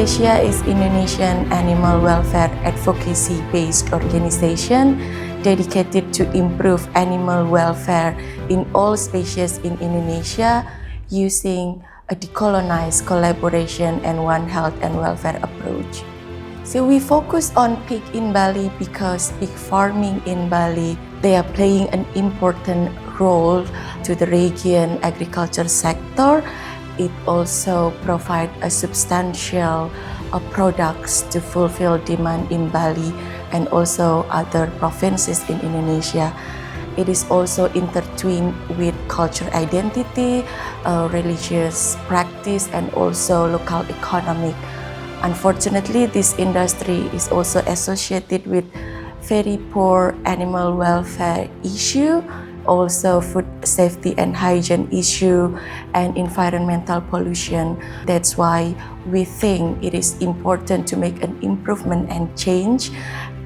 Sintesia is Indonesian animal welfare advocacy-based organization dedicated to improve animal welfare in all species in Indonesia using a decolonized collaboration and One Health and Welfare approach. So we focus on pig in Bali because pig farming in Bali, they are playing an important role to the region agriculture sector. It also provides a substantial products to fulfill demand in Bali and also other provinces in Indonesia. It is also intertwined with cultural identity, religious practice, and also local economic. Unfortunately, this industry is also associated with very poor animal welfare issue, also food safety and hygiene issue, and environmental pollution. That's why we think it is important to make an improvement and change.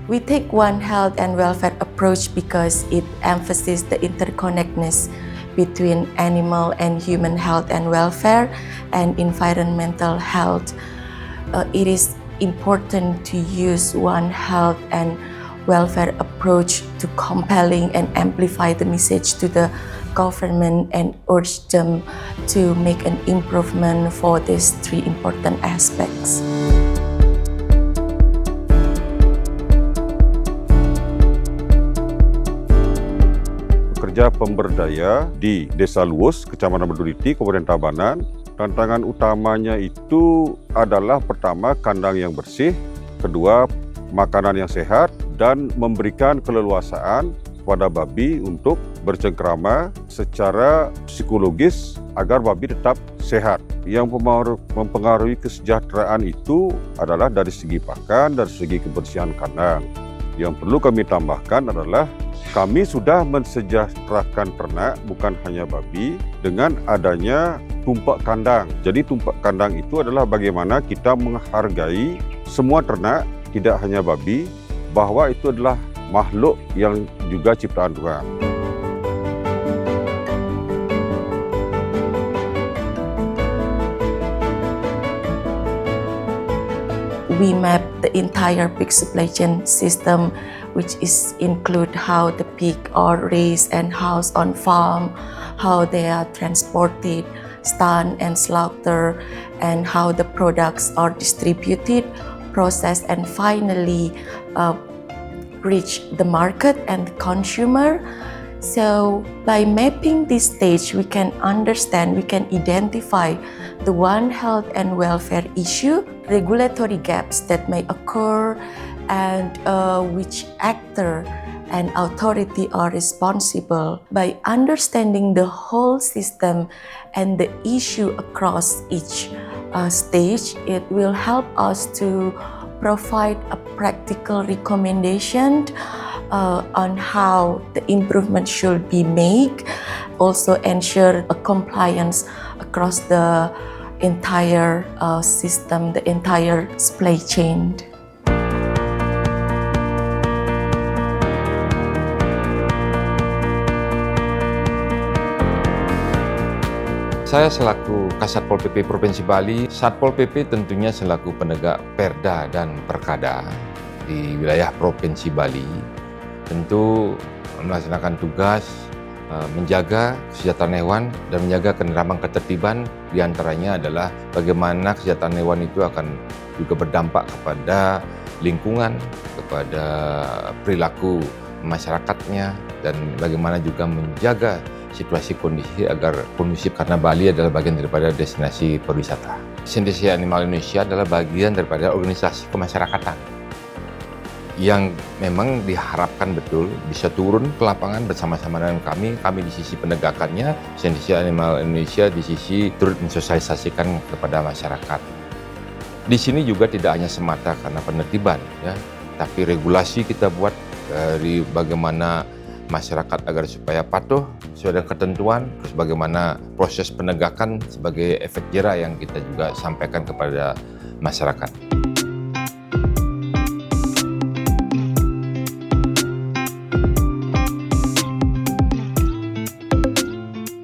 We take One Health and Welfare approach because it emphasizes the interconnectedness between animal and human health and welfare and environmental health. It is important to use One Health and Welfare approach to compelling and amplify the message to the government and urge them to make an improvement for these three important aspects. Pekerja pemberdaya di Desa Luwus, Kecamatan Berduriti, Kabupaten Tabanan. Tantangan utamanya itu adalah pertama, kandang yang bersih, kedua, makanan yang sehat, dan memberikan keleluasaan pada babi untuk bercengkrama secara psikologis agar babi tetap sehat. Yang mempengaruhi kesejahteraan itu adalah dari segi pakan, dari segi kebersihan kandang. Yang perlu kami tambahkan adalah kami sudah mensejahterakan ternak, bukan hanya babi, dengan adanya tumpak kandang. Jadi tumpak kandang itu adalah bagaimana kita menghargai semua ternak, tidak hanya babi, bahwa itu adalah makhluk yang juga ciptaan Tuhan. We map the entire pig supply chain system, which include how the pig are raised and housed on farm, how they are transported, stunned and slaughtered, and how the products are distributed, processed, and finally reach the market and the consumer. So by mapping this stage, we can understand, we can identify the One Health and Welfare issue, regulatory gaps that may occur, and which actor and authority are responsible. By understanding the whole system and the issue across each stage, it will help us to provide a practical recommendation on how the improvement should be made, also ensure a compliance across the entire system, the entire supply chain. Saya selaku Kasatpol PP Provinsi Bali, Satpol PP tentunya selaku penegak perda dan perkada di wilayah Provinsi Bali, tentu melaksanakan tugas menjaga kesejahteraan hewan dan menjaga ketentraman ketertiban. Di antaranya adalah bagaimana kesejahteraan hewan itu akan juga berdampak kepada lingkungan, kepada perilaku masyarakatnya, dan bagaimana juga menjaga situasi kondisi agar kondusif, karena Bali adalah bagian daripada destinasi pariwisata. Sintesia Animalia Indonesia adalah bagian daripada organisasi kemasyarakatan yang memang diharapkan betul bisa turun ke lapangan bersama-sama dengan kami di sisi penegakannya, Sintesia Animalia Indonesia di sisi turut mensosialisasikan kepada masyarakat. Di sini juga tidak hanya semata karena penertiban, ya, tapi regulasi kita buat dari bagaimana masyarakat agar supaya patuh sesuai dengan ketentuan, terus bagaimana proses penegakan sebagai efek jera yang kita juga sampaikan kepada masyarakat.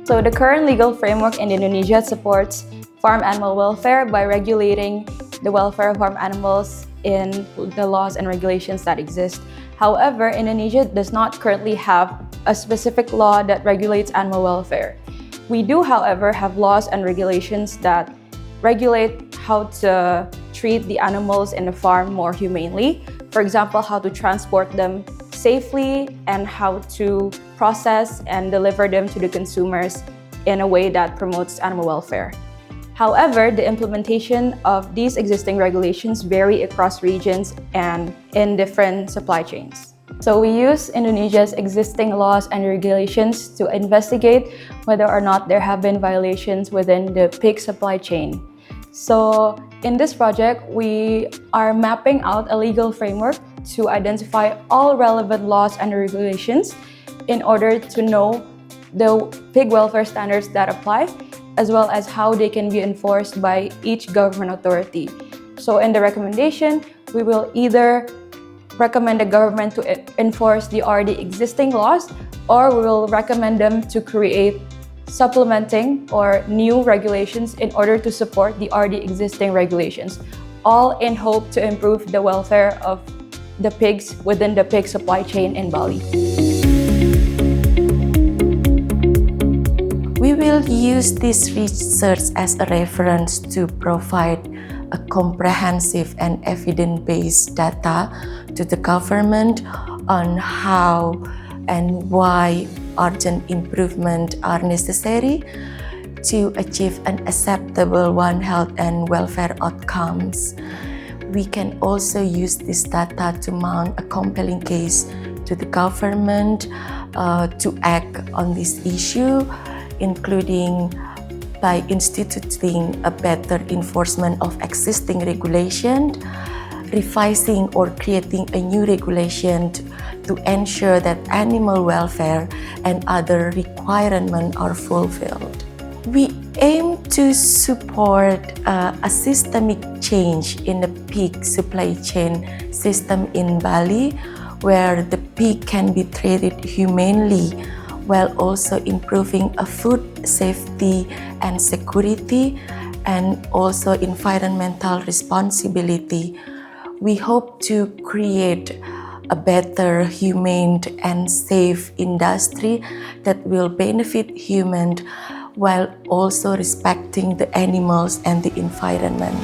So the current legal framework in Indonesia supports farm animal welfare by regulating the welfare of farm animals in the laws and regulations that exist. However, Indonesia does not currently have a specific law that regulates animal welfare. We do, however, have laws and regulations that regulate how to treat the animals in the farm more humanely. For example, how to transport them safely and how to process and deliver them to the consumers in a way that promotes animal welfare. However, the implementation of these existing regulations vary across regions and in different supply chains. So we use Indonesia's existing laws and regulations to investigate whether or not there have been violations within the pig supply chain. So in this project, we are mapping out a legal framework to identify all relevant laws and regulations in order to know the pig welfare standards that apply, as well as how they can be enforced by each government authority. So in the recommendation, we will either recommend the government to enforce the already existing laws, or we will recommend them to create supplementing or new regulations in order to support the already existing regulations, all in hope to improve the welfare of the pigs within the pig supply chain in Bali. We will use this research as a reference to provide a comprehensive and evidence-based data to the government on how and why urgent improvements are necessary to achieve an acceptable One Health and welfare outcomes. We can also use this data to mount a compelling case to the government to act on this issue, including by instituting a better enforcement of existing regulation, revising or creating a new regulation to ensure that animal welfare and other requirements are fulfilled. We aim to support a systemic change in the pig supply chain system in Bali, where the pig can be treated humanely while also improving food safety and security, and also environmental responsibility. We hope to create a better, humane and safe industry that will benefit humans while also respecting the animals and the environment.